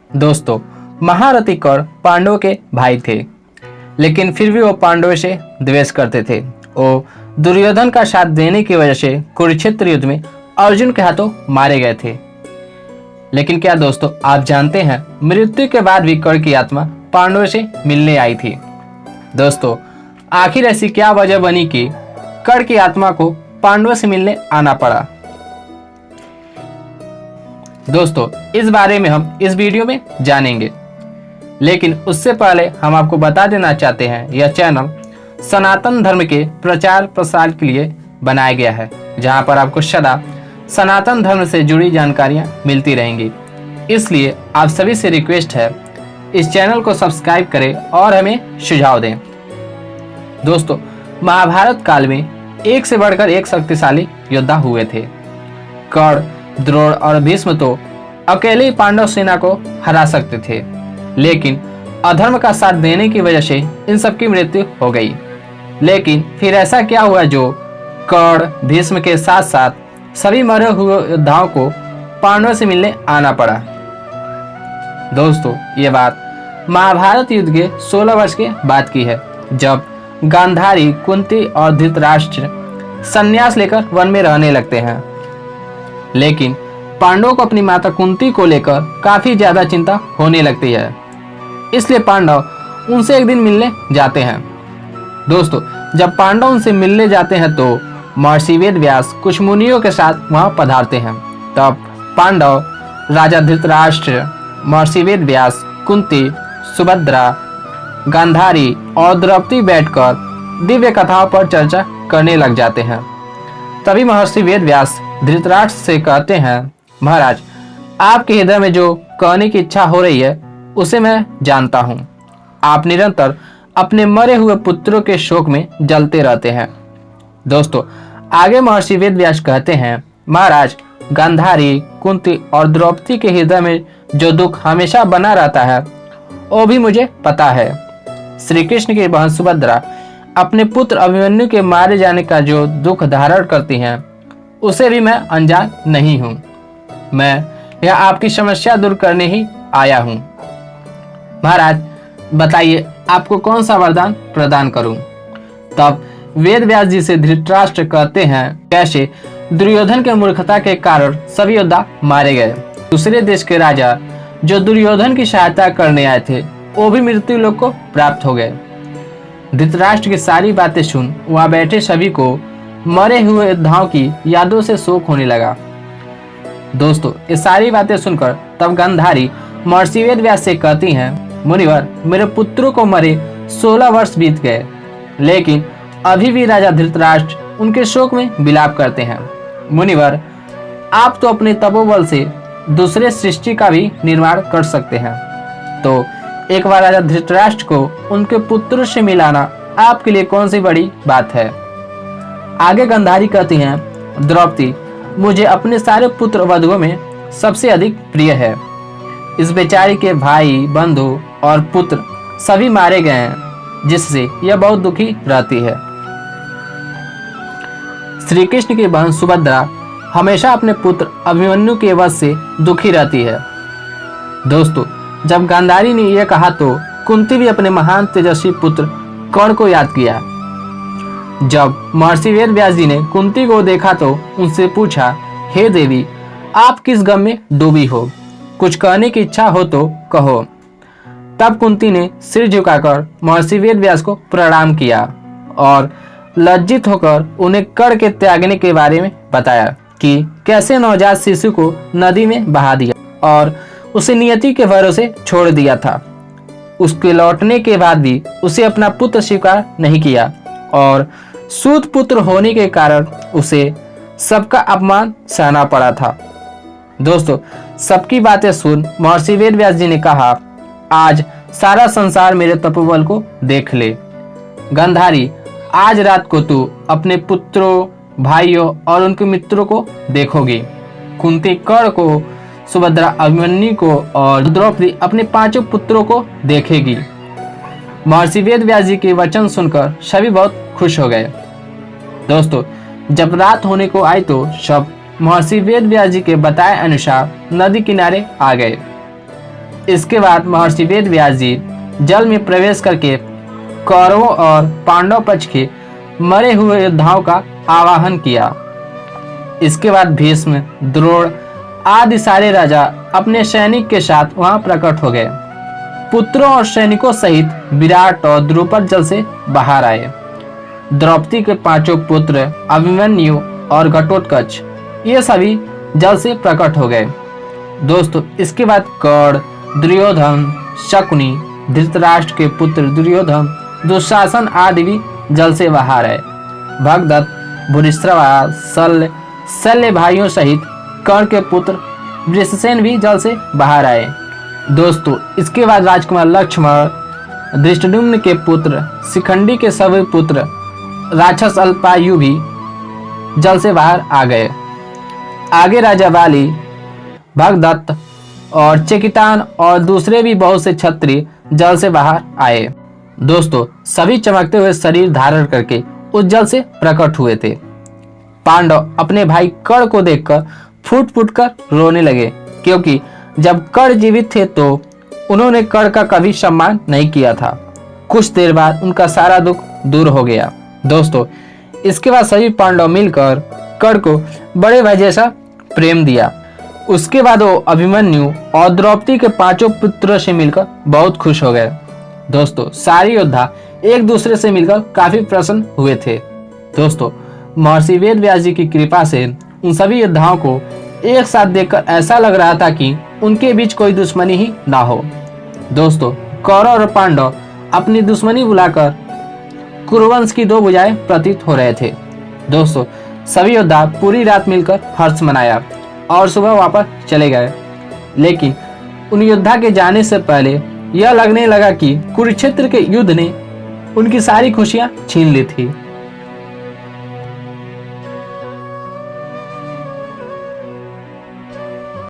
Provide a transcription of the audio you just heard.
दोस्तों, महारथी कर्ण पांडवों के भाई थे, लेकिन फिर भी वो पांडवों से द्वेष करते थे। वो दुर्योधन का साथ देने की वजह से कुरुक्षेत्र युद्ध में अर्जुन के हाथों मारे गए थे। लेकिन क्या दोस्तों, आप जानते हैं मृत्यु के बाद भी कर्ण की आत्मा पांडवों से मिलने आई थी। दोस्तों, आखिर ऐसी क्या वजह बनी कि कर्ण की आत्मा को पांडवों से मिलने आना पड़ा? दोस्तों, इस बारे में हम इस वीडियो में जानेंगे, लेकिन उससे पहले हम आपको बता देना चाहते हैं यह चैनल सनातन धर्म के प्रचार प्रसार के लिए बनाया गया है, जहां पर आपको सदा सनातन धर्म से जुड़ी जानकारियां मिलती रहेंगी। इसलिए आप सभी से रिक्वेस्ट है, इस चैनल को सब्सक्राइब करें और हमें सुझाव दें। दोस्तों, महाभारत काल में एक से बढ़कर एक शक्तिशाली योद्धा हुए थे। कर्ण, द्रोण और भीष्म तो अकेले ही पांडव सेना को हरा सकते थे, लेकिन अधर्म का साथ देने की वजह से इन सबकी मृत्यु हो गई। लेकिन फिर ऐसा क्या हुआ जो कर्ण, भीष्म के साथ साथ सभी मरे हुए योद्धाओं को पांडवों से मिलने आना पड़ा? दोस्तों, ये बात महाभारत युद्ध के 16 वर्ष के बाद की है, जब गांधारी, कुंती और धृतराष्ट्र संन्यास लेकर वन में रहने लगते हैं। लेकिन पांडवों को अपनी माता कुंती को लेकर काफी ज्यादा चिंता होने लगती है, इसलिए पांडव उनसे एक दिन मिलने जाते हैं। दोस्तों, जब पांडव उनसे मिलने जाते हैं तो महर्षि वेदव्यास कुछ मुनियों के साथ वहां पधारते हैं। तब पांडव, राजा धृतराष्ट्र, महर्षि वेदव्यास, कुंती, सुभद्रा, गांधारी और द्रौपदी बैठकर दिव्य कथाओं पर चर्चा करने लग जाते हैं। तभी महर्षि वेदव्यास धृतराष्ट्र से कहते हैं, महाराज, आपके हृदय में जो कहने की इच्छा हो रही है उसे मैं जानता हूँ। आप निरंतर अपने मरे हुए पुत्रों के शोक में जलते रहते हैं। दोस्तों, आगे महर्षि वेदव्यास कहते हैं, महाराज, गांधारी, कुंती और द्रौपदी के हृदय में जो दुख हमेशा बना रहता है वो भी मुझे पता है। श्री कृष्ण की बहन सुभद्रा अपने पुत्र अभिमन्यु के मारे जाने का जो दुख धारण करती हैं उसे भी मैं अनजान नहीं हूँ। मैं यह आपकी समस्या दूर करने ही आया हूँ। महाराज, बताइए आपको कौन सा वरदान प्रदान करूं? तब वेदव्यास जी से धृतराष्ट्र कहते हैं, कैसे दुर्योधन के मूर्खता के कारण सभी योद्धा मारे गए। दूसरे देश के राजा जो दुर्योधन की सहायता करने आए थे वो भी मृत्यु लोक को प्राप्त हो गए। धृतराष्ट्र की सारी बातें सुन वहां बैठे सभी को मरे हुए योद्धाओं की यादों से शोक होने लगा। दोस्तों, ये सारी बातें सुनकर तब गांधारी महर्षि वेदव्यास से कहती हैं, मुनिवर, मेरे पुत्रों को मरे 16 वर्ष बीत गए, लेकिन अभी भी राजा धृतराष्ट्र उनके शोक में विलाप करते हैं। मुनिवर, आप तो अपने तपोबल से दूसरे सृष्टि का भी निर्माण कर सकते हैं, तो एक बार राजा धृतराष्ट्र को उनके पुत्रों से मिलाना आपके लिए कौन सी बड़ी बात है? आगे गांधारी कहती हैं, द्रौपदी मुझे अपने सारे पुत्र वधुओं में सबसे अधिक प्रिय है। इस बेचारी के भाई, बंधु और पुत्र सभी मारे गए हैं, जिससे यह बहुत दुखी रहती है। श्री कृष्ण की बहन सुभद्रा हमेशा अपने पुत्र अभिमन्यु के वध से दुखी रहती है। दोस्तों, जब गांधारी ने यह कहा तो कुंती भी अपने महान तेजस्वी पुत्र कर्ण को याद किया। जब महर्षि वेदव्यास जी ने कुंती को देखा तो उनसे पूछा, हे देवी, आप किस गम में डूबी हो? कुछ कहने की इच्छा हो तो कहो। तब कुंती ने सिर झुकाकर महर्षि वेदव्यास को प्रणाम किया और लज्जित होकर उन्हें कर्ण के त्यागने के बारे में बताया कि कैसे नवजात शिशु को नदी में बहा दिया और उसे नियति के भरोसे छोड़ दिया था। उसके लौटने के बाद भी उसे अपना पुत्र स्वीकार नहीं किया और सूत पुत्र होने के कारण उसे सबका अपमान सहना पड़ा था। दोस्तों, सबकी बातें सुन महर्षि वेदव्यास जी ने कहा, आज सारा संसार मेरे तपोबल को देख ले। गांधारी, आज रात को तू अपने पुत्रों, भाइयों और उनके मित्रों को देखोगी। कुंती कर्ण को, सुभद्रा अभिमन्यु को और द्रौपदी अपने 5 पुत्रों को देखेगी। महर्षि वेदव्यास जी के वचन सुनकर सभी बहुत खुश हो गए। दोस्तों, जब रात होने को आई तो सब महर्षि वेदव्यास जी के बताए अनुसार नदी किनारे आ गए। इसके बाद महर्षि वेद व्यास जी जल में प्रवेश करके कौरवों और पांडव पक्ष के मरे हुए योद्धाओं का आवाहन किया। इसके बाद भीष्म, द्रोण आदि सारे राजा अपने सैनिक के साथ वहां प्रकट हो गए। पुत्रों और सैनिकों सहित विराट और द्रुपद जल से बाहर आए। द्रौपदी के 5 पुत्र अभिमन्यु और घटोत्कच ये सभी जल से प्रकट हो गए। दोस्तों इसके बाद कर्ण, दुर्योधन, शकुनी, धृतराष्ट्र के पुत्र दुर्योधन, दुशासन आदि भी जल से बाहर आए। भगदत्त, भूरिश्रवा, शल्य भाइयों सहित कर्ण के पुत्र वृषसेन भी जल से बाहर आए। दोस्तों इसके बाद राजकुमार लक्ष्मण, धृष्टद्युम्न के पुत्र शिखंडी के सभी पुत्र राक्षस अल्पायु भी जल से बाहर आ गए। आगे राजा बाली, भगदत्त और चेकितान और दूसरे भी बहुत से क्षत्रिय जल से बाहर आए। दोस्तों सभी चमकते हुए शरीर धारण करके उस जल से प्रकट हुए थे। पांडव अपने भाई कर्ण को देखकर फूट फूट कर रोने लगे, क्योंकि जब कर्ण जीवित थे तो उन्होंने कर्ण का कभी सम्मान नहीं किया था। कुछ देर बाद उनका सारा दुख दूर हो गया। दोस्तों इसके बाद सभी पांडव मिलकर कर्ण को बड़े भाई जैसा प्रेम दिया। उसके बाद वो अभिमन्यु और द्रौपदी के 5 पुत्रों से मिलकर बहुत खुश हो गए। दोस्तों सारे योद्धा एक दूसरे से मिलकर काफी प्रसन्न हुए थे। दोस्तों महर्षि वेद व्यास जी की कृपा से उन सभी योद्धाओं को एक साथ देखकर ऐसा लग रहा था कि उनके बीच कोई दुश्मनी ही ना हो। दोस्तों कौरव और पांडव अपनी दुश्मनी बुलाकर कुरुवंश की 2 भुजाएं प्रतीत हो रहे थे। दोस्तों सभी योद्धा पूरी रात मिलकर हर्ष मनाया और सुबह वापस चले गए। लेकिन उन योद्धा के जाने से पहले यह लगने लगा कि कुरुक्षेत्र के युद्ध ने उनकी सारी खुशियां छीन ली थी।